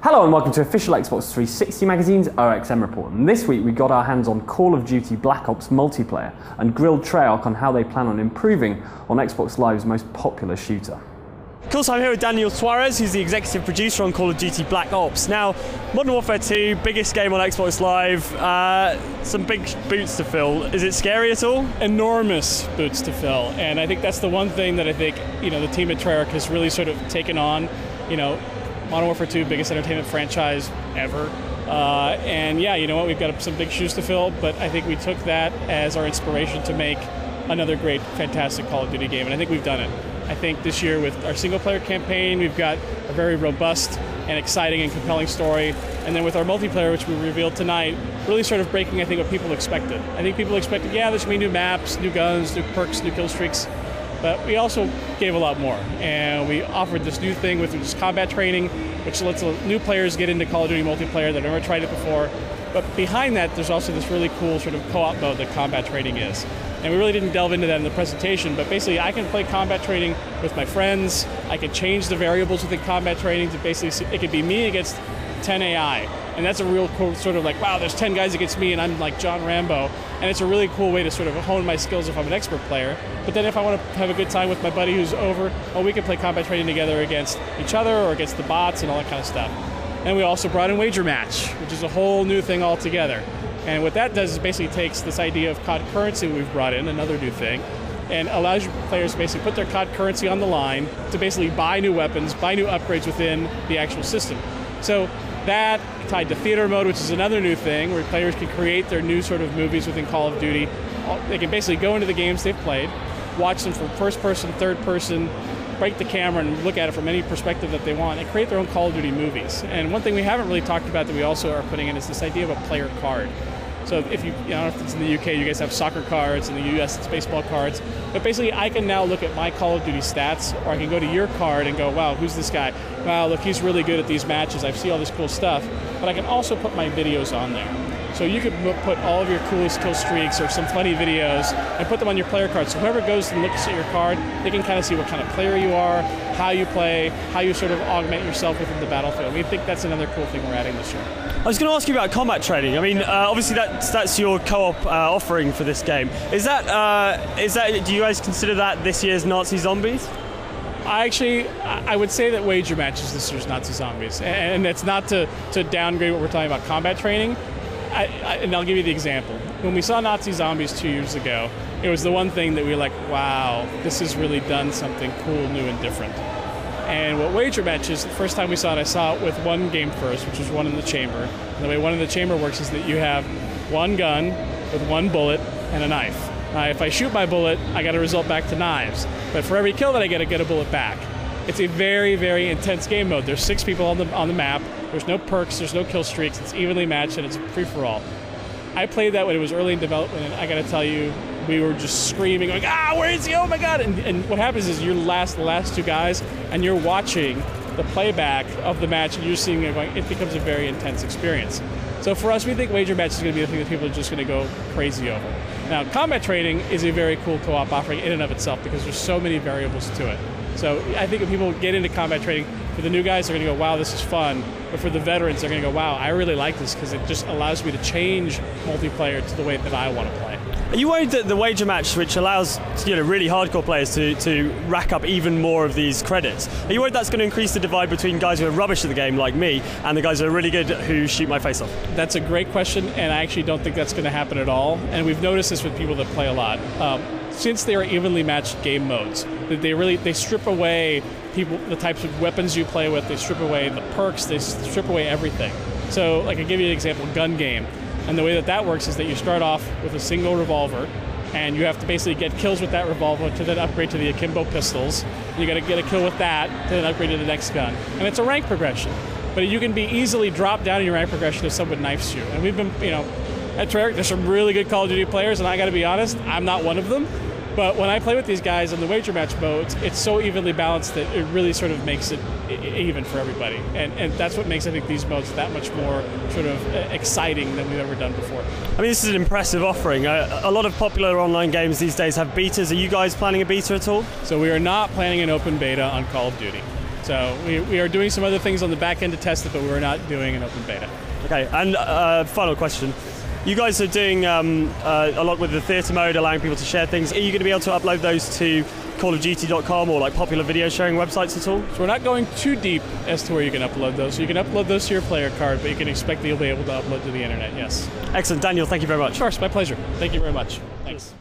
Hello and welcome to official Xbox 360 Magazine's OXM report. And this week we got our hands on Call of Duty Black Ops multiplayer and grilled Treyarch on how they plan on improving on Xbox Live's most popular shooter. Cool, so I'm here with Daniel Suarez, who's the executive producer on Call of Duty Black Ops. Now, Modern Warfare 2, biggest game on Xbox Live, some big boots to fill. Is it scary at all? Enormous boots to fill, and I think that's the one thing that I think the team at Treyarch has really sort of taken on. Modern Warfare 2, biggest entertainment franchise ever. And yeah, you know what, we've got some big shoes to fill, but I think we took that as our inspiration to make another great, fantastic Call of Duty game, and I think we've done it. I think this year with our single-player campaign, we've got a very robust and exciting and compelling story, and then with our multiplayer, which we revealed tonight, really sort of breaking, I think, what people expected. I think people expected, yeah, there's going to be new maps, new guns, new perks, new kill streaks, but we also gave a lot more, and we offered this new thing with this combat training, which lets new players get into Call of Duty multiplayer that have never tried it before. But behind that, there's also this really cool sort of co-op mode that combat training is. And we really didn't delve into that in the presentation, but basically I can play combat training with my friends. I can change the variables within combat training to basically, it could be me against 10 AI. And that's a real cool sort of like, wow, there's 10 guys against me and I'm like John Rambo. And it's a really cool way to sort of hone my skills if I'm an expert player. But then if I want to have a good time with my buddy who's over, we can play combat training together against each other or against the bots and all that kind of stuff. And we also brought in Wager Match, which is a whole new thing altogether. And what that does is basically takes this idea of COD currency we've brought in, another new thing, and allows your players to basically put their COD currency on the line to basically buy new weapons, buy new upgrades within the actual system. So that tied to theater mode, which is another new thing, where players can create their new sort of movies within Call of Duty. They can basically go into the games they've played, watch them from first person, third person, break the camera and look at it from any perspective that they want, and create their own Call of Duty movies. And one thing we haven't really talked about that we also are putting in is this idea of a player card. So if I don't know if it's in the UK, you guys have soccer cards, in the US it's baseball cards, but basically I can now look at my Call of Duty stats, or I can go to your card and go, wow, who's this guy? Wow, look, he's really good at these matches, I see all this cool stuff, but I can also put my videos on there. So you could put all of your coolest kill streaks or some funny videos and put them on your player card. So whoever goes and looks at your card, they can kind of see what kind of player you are, how you play, how you sort of augment yourself within the battlefield. We think that's another cool thing we're adding this year. I was going to ask you about combat training. I mean, obviously that's your co-op offering for this game. Is that? Do you guys consider that this year's Nazi Zombies? I would say that Wager Match is this year's Nazi Zombies, and it's not to downgrade what we're talking about combat training. And I'll give you the example. When we saw Nazi Zombies 2 years ago, it was the one thing that we were like, wow, this has really done something cool, new, and different. And what Wager Match is, the first time we saw it, I saw it with one game first, which was one in the chamber. And the way one in the chamber works is that you have one gun with one bullet and a knife. If I shoot my bullet, I got a result back to knives. But for every kill that I get a bullet back. It's a very, very intense game mode. There's 6 people on the map. There's no perks, there's no kill streaks. It's evenly matched and it's a free-for-all. I played that when it was early in development, and I got to tell you, we were just screaming, like, where is he? Oh my God! And what happens is you're the last 2 guys, and you're watching the playback of the match, and you're seeing it going. It becomes a very intense experience. So for us, we think Wager Match is going to be the thing that people are just going to go crazy over. Now, combat training is a very cool co-op offering in and of itself because there's so many variables to it. So I think if people get into combat training, for the new guys, they're going to go, wow, this is fun. But for the veterans, they're going to go, wow, I really like this because it just allows me to change multiplayer to the way that I want to play. Are you worried that the Wager Match, which allows really hardcore players to rack up even more of these credits, are you worried that's going to increase the divide between guys who are rubbish at the game like me and the guys who are really good who shoot my face off? That's a great question, and I actually don't think that's going to happen at all. And we've noticed this with people that play a lot. Since they are evenly matched game modes, they strip away the types of weapons you play with, they strip away the perks, they strip away everything. So like I'll give you an example, gun game. And the way that works is that you start off with a single revolver, and you have to basically get kills with that revolver to then upgrade to the akimbo pistols. You got to get a kill with that to then upgrade to the next gun. And it's a rank progression. But you can be easily dropped down in your rank progression if someone knifes you. And we've been, at Treyarch, there's some really good Call of Duty players, and I got to be honest, I'm not one of them. But when I play with these guys in the Wager Match modes, it's so evenly balanced that it really sort of makes it even for everybody. And that's what makes, I think, these modes that much more sort of exciting than we've ever done before. I mean, this is an impressive offering. A lot of popular online games these days have betas. Are you guys planning a beta at all? So we are not planning an open beta on Call of Duty. So we are doing some other things on the back end to test it, but we're not doing an open beta. Okay, and final question. You guys are doing a lot with the theatre mode, allowing people to share things. Are you going to be able to upload those to callofduty.com or like popular video sharing websites at all? So we're not going too deep as to where you can upload those. So you can upload those to your player card, but you can expect that you'll be able to upload to the internet, yes. Excellent. Daniel, thank you very much. Of course, my pleasure. Thank you very much. Thanks.